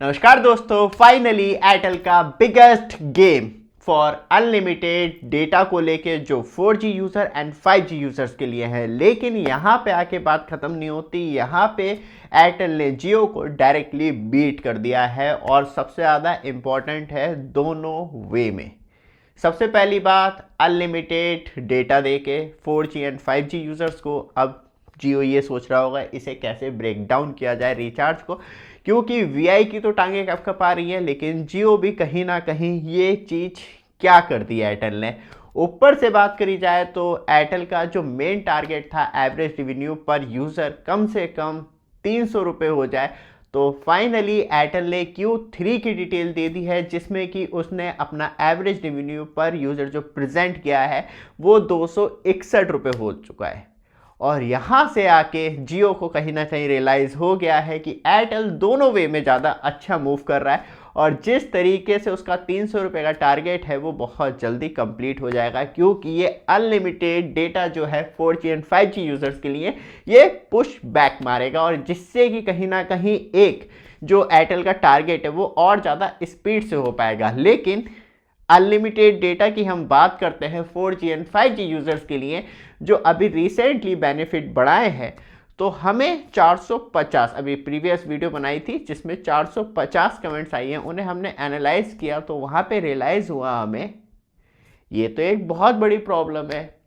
नमस्कार दोस्तों, finally Airtel का biggest game for unlimited data को लेके जो 4G user and 5G users के लिए है। लेकिन यहाँ पे आके बात ख़त्म नहीं होती। यहाँ पे एयरटेल ने जियो को डायरेक्टली बीट कर दिया है और सबसे ज़्यादा इम्पॉर्टेंट है दोनों वे में। सबसे पहली बात, अनलिमिटेड डेटा देके 4G एंड 5G यूज़र्स को अब जियो ये सोच रहा होगा इसे कैसे ब्रेक डाउन किया जाए रिचार्ज को, क्योंकि वीआई की तो टांगे कप आ रही है, लेकिन जियो भी कहीं ना कहीं ये चीज़ क्या कर दी एयरटेल ने। ऊपर से बात करी जाए तो एयरटेल का जो मेन टारगेट था एवरेज रेवेन्यू पर यूज़र कम से कम 300 रुपये हो जाए, तो फाइनली एयरटेल ने Q3 की डिटेल दे दी है, जिसमें कि उसने अपना एवरेज रेवेन्यू पर यूज़र जो प्रेजेंट किया है वो 261 रुपये हो चुका है। और यहाँ से आके जियो को कहीं ना कहीं रियलाइज़ हो गया है कि एयरटेल दोनों वे में ज़्यादा अच्छा मूव कर रहा है और जिस तरीके से उसका 300 रुपये का टारगेट है वो बहुत जल्दी कंप्लीट हो जाएगा, क्योंकि ये अनलिमिटेड डेटा जो है 4G एंड 5G यूज़र्स के लिए ये पुश बैक मारेगा और जिससे कि कहीं ना कहीं एक जो एयरटेल का टारगेट है वो और ज़्यादा स्पीड से हो पाएगा। लेकिन अनलिमिटेड डेटा की हम बात करते हैं 4G एंड 5G यूज़र्स के लिए जो अभी रिसेंटली बेनिफिट बढ़ाए हैं, तो हमें 450 अभी प्रीवियस वीडियो बनाई थी जिसमें 450 कमेंट्स आई हैं, उन्हें हमने एनालाइज किया तो वहाँ पे रियलाइज़ हुआ हमें ये तो एक बहुत बड़ी प्रॉब्लम है,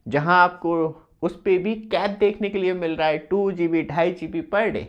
जहाँ आपको उस पर भी कैप देखने के लिए मिल रहा है 2GB 2.5GB पर डे।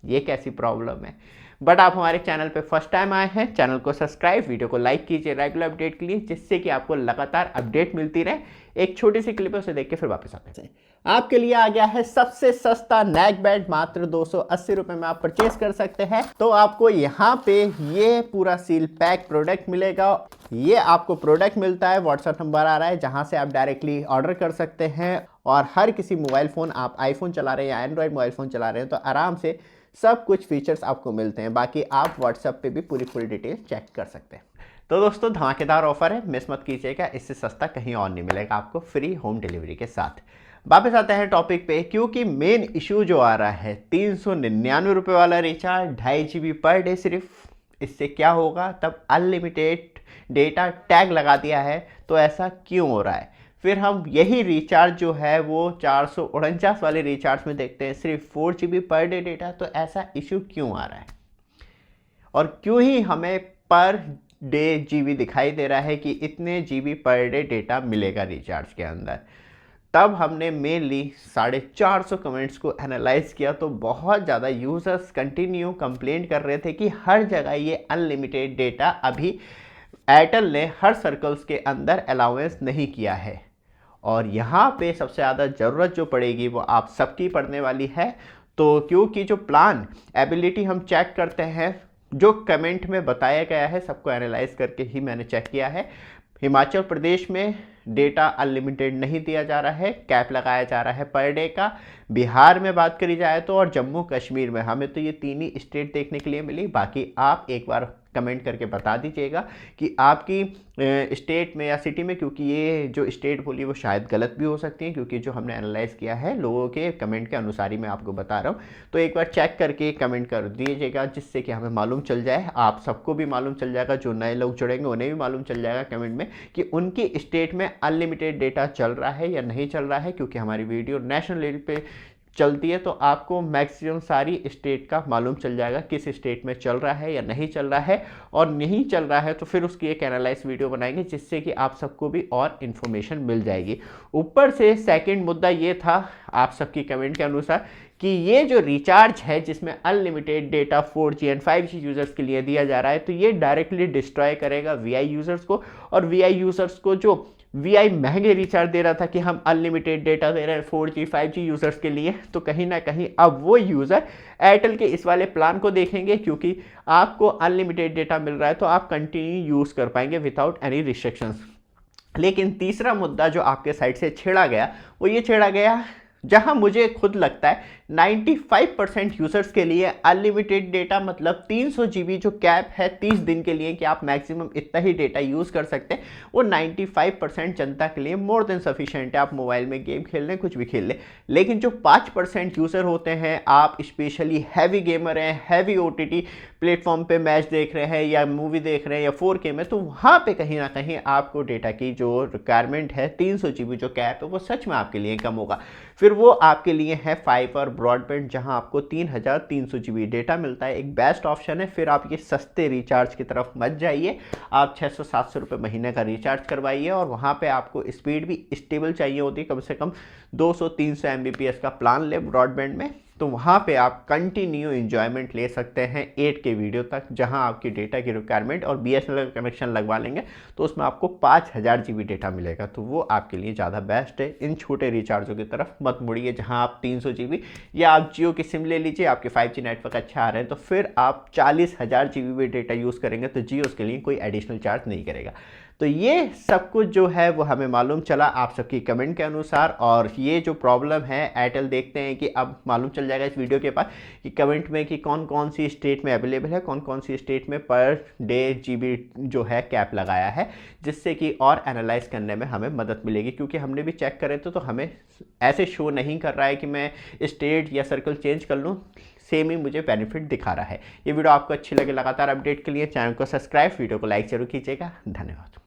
ये कैसी प्रॉब्लम है। बट आप हमारे चैनल पे फर्स्ट टाइम आए हैं, चैनल को सब्सक्राइब, वीडियो को लाइक कीजिए रेगुलर अपडेट के लिए, जिससे कि आपको लगातार अपडेट मिलती रहे। एक छोटी सी क्लिप है उसे देख के फिर वापस आते हैं। आपके लिए आ गया है सबसे सस्ता नेक बैंड, मात्र 280 रुपये में आप परचेज कर सकते हैं। तो आपको यहाँ पे ये पूरा सील पैक प्रोडक्ट मिलेगा। ये आपको प्रोडक्ट मिलता है, व्हाट्सएप नंबर आ रहा है जहाँ से आप डायरेक्टली ऑर्डर कर सकते हैं और हर किसी मोबाइल फ़ोन, आप आईफोन चला रहे हैं या एंड्रॉयड मोबाइल फ़ोन चला रहे हैं तो आराम से सब कुछ फीचर्स आपको मिलते हैं। बाकी आप व्हाट्सएप पे भी पूरी फुल डिटेल चेक कर सकते हैं। तो दोस्तों, धमाकेदार ऑफर है, मिस मत कीजिएगा, इससे सस्ता कहीं और नहीं मिलेगा आपको, फ्री होम डिलीवरी के साथ। वापस आते हैं टॉपिक पे, क्योंकि मेन इशू जो आ रहा है 399 रुपये वाला रिचार्ज 2.5GB पर डे सिर्फ, इससे क्या होगा। तब अनलिमिटेड डेटा टैग लगा दिया है, तो ऐसा क्यों हो रहा है। फिर हम यही रिचार्ज जो है वो 449 वाले रिचार्ज में देखते हैं सिर्फ 4GB पर डे डेटा, तो ऐसा इशू क्यों आ रहा है और क्यों ही हमें पर डे जीबी दिखाई दे रहा है कि इतने जीबी पर डे डेटा मिलेगा रिचार्ज के अंदर। तब हमने मेनली 450 कमेंट्स को एनालाइज किया तो बहुत ज़्यादा यूज़र्स कंटिन्यू कंप्लेंट कर रहे थे कि हर जगह ये अनलिमिटेड डेटा अभी एयरटेल ने हर सर्कल्स के अंदर अलाउंस नहीं किया है और यहाँ पे सबसे ज़्यादा ज़रूरत जो पड़ेगी वो आप सबकी पड़ने वाली है। तो क्योंकि जो प्लान एबिलिटी हम चेक करते हैं, जो कमेंट में बताया गया है सबको एनालाइज करके ही मैंने चेक किया है। हिमाचल प्रदेश में डेटा अनलिमिटेड नहीं दिया जा रहा है, कैप लगाया जा रहा है पर डे का। बिहार में बात करी जाए तो और जम्मू कश्मीर में, हमें तो ये तीन ही स्टेट देखने के लिए मिली। बाकी आप एक बार कमेंट करके बता दीजिएगा कि आपकी स्टेट में या सिटी में, क्योंकि ये जो स्टेट बोली वो शायद गलत भी हो सकती है, क्योंकि जो हमने एनालाइज किया है लोगों के कमेंट के अनुसार ही मैं आपको बता रहा हूँ। तो एक बार चेक करके कमेंट कर दीजिएगा, जिससे कि हमें मालूम चल जाए, आप सबको भी मालूम चल जाएगा, जो नए लोग जुड़ेंगे उन्हें भी मालूम चल जाएगा कमेंट में कि उनकी स्टेट में अनलिमिटेड डेटा चल रहा है या नहीं चल रहा है। क्योंकि हमारी वीडियो नेशनल लेवल पे चलती है तो आपको मैक्सिमम सारी स्टेट का मालूम चल जाएगा किस स्टेट में चल रहा है या नहीं चल रहा है, और नहीं चल रहा है तो फिर उसकी एक एनालाइज वीडियो बनाएंगे, जिससे कि आप सबको भी और इन्फॉर्मेशन मिल जाएगी। ऊपर से सेकंड मुद्दा ये था आप सबकी कमेंट के अनुसार कि ये जो रिचार्ज है जिसमें unlimited data 4G and 5G users के लिए दिया जा रहा है, तो ये डायरेक्टली डिस्ट्रॉय करेगा वीआई यूज़र्स को। और वीआई यूज़र्स को जो वीआई महंगे रिचार्ज दे रहा था कि हम अनलिमिटेड डेटा दे रहे हैं 4G 5G यूज़र्स के लिए, तो कहीं ना कहीं अब वो यूज़र एयरटेल के इस वाले प्लान को देखेंगे, क्योंकि आपको अनलिमिटेड डेटा मिल रहा है तो आप कंटिन्यू यूज़ कर पाएंगे विदाउट एनी रिस्ट्रिक्शंस। लेकिन तीसरा मुद्दा जो आपके साइड से छेड़ा गया वो ये छेड़ा गया, जहां मुझे खुद लगता है 95% यूजर्स के लिए अनलिमिटेड डेटा मतलब 300 GB जो कैप है 30 दिन के लिए कि आप मैक्सिमम इतना ही डेटा यूज़ कर सकते हैं, वो 95% जनता के लिए मोर देन सफिशिएंट है। आप मोबाइल में गेम खेल लें, कुछ भी खेल लें। लेकिन जो 5% यूज़र होते हैं, आप स्पेशली हैवी गेमर हैं, हैवी OTT प्लेटफॉर्म पे मैच देख रहे हैं या मूवी देख रहे हैं या 4K में, तो वहाँ पे कहीं ना कहीं आपको डेटा की जो रिक्वायरमेंट है 300 GB जो कैप है वो सच में आपके लिए कम होगा। फिर वो आपके लिए है फाइबर ब्रॉडबैंड, जहां आपको 3300 GB डेटा मिलता है, एक बेस्ट ऑप्शन है। फिर आप ये सस्ते रिचार्ज की तरफ मत जाइए, आप 600-700 रुपये महीने का रिचार्ज करवाइए और वहाँ पे आपको स्पीड भी स्टेबल चाहिए होती है, कम से कम 200-300 MBPS का प्लान ले ब्रॉडबैंड में, तो वहाँ पे आप कंटिन्यू इंजॉयमेंट ले सकते हैं 8K वीडियो तक, जहाँ आपकी डेटा की रिक्वायरमेंट और BSNL का कनेक्शन लगवा लेंगे तो उसमें आपको 5000 GB डेटा मिलेगा, तो वो आपके लिए ज़्यादा बेस्ट है। इन छोटे रिचार्जों की तरफ मत मुड़िए, जहाँ आप 300 GB, या आप जियो की सिम ले लीजिए, आपके 5G नेटवर्क अच्छा आ रहे हैं तो फिर आप 40,000 GB भी डेटा यूज़ करेंगे तो जियो उसके लिए कोई एडिशनल चार्ज नहीं करेगा। तो ये सब कुछ जो है वो हमें मालूम चला आप सबकी कमेंट के अनुसार, और ये जो प्रॉब्लम है एयरटेल देखते हैं कि अब मालूम चल जाएगा इस वीडियो के बाद कि कमेंट में कि कौन कौन सी स्टेट में अवेलेबल है, कौन कौन सी स्टेट में पर डे GB जो है कैप लगाया है, जिससे कि और एनालाइज करने में हमें मदद मिलेगी। क्योंकि हमने भी चेक करे तो हमें ऐसे शो नहीं कर रहा है कि मैं स्टेट या सर्कल चेंज कर लूँ, सेम ही मुझे बेनिफिट दिखा रहा है। ये वीडियो आपको अच्छी लगे, लगातार अपडेट के लिए चैनल को सब्सक्राइब, वीडियो को लाइक जरूर कीजिएगा। धन्यवाद।